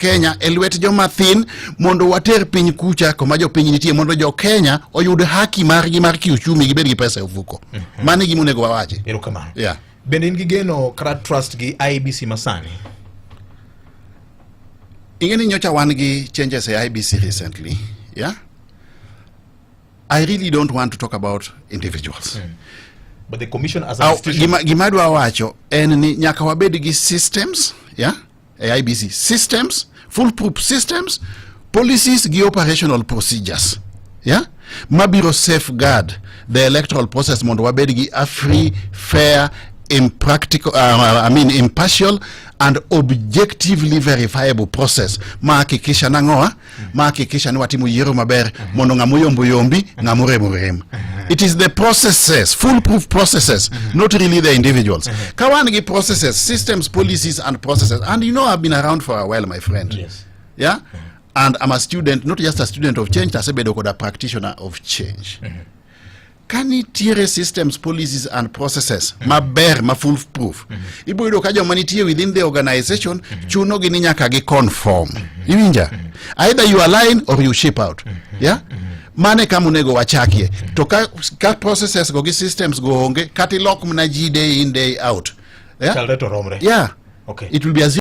Kenya elwet joma thin mondo water piny kucha kuma jo piny nitie mondo jo Kenya oyud haki margi mar kiuchumi gibed gi pesa e ofuko. Mano gima onego wawachi. Erokamano. Yeah. Bende in gi geno kra trust gi IEBC masani? Ingeni nyocha wan gi changes e IEBC recently. Yeah. I really don't want to talk about individuals. But the commission as an institution... Gima dwa wacho en ni nyaka wabed gi systems, yeah, IEBC systems, foolproof systems, policies gi operational procedures, yeah, mabiro safeguard the electoral process mondo wabed gi a free, fair, impractical, impartial and objectively verifiable process mahakikisha nangoa mahakikisha ni watimu yiero maber mondo ngamoyombo yombi ngamurem. It is the processes, foolproof processes, not really the individuals. Kawangi processes, systems, policies and processes. And you know I've been around for a while, my friend. Yes. Yeah? And I'm a student, not just a student of change, but a practitioner of change. Can it tier systems, policies and processes maber ma foolproof? Ibo kajo manitiye within the organization chuno gini nyaka gi conform. Iwinja? Either you align or you ship out. Yeah? Mane kamunego wachakie. To ka processes go gi systems go honge kati lock mna ji day in day out. Yeah? Chalreto romre. Yeah. Okay. It will be as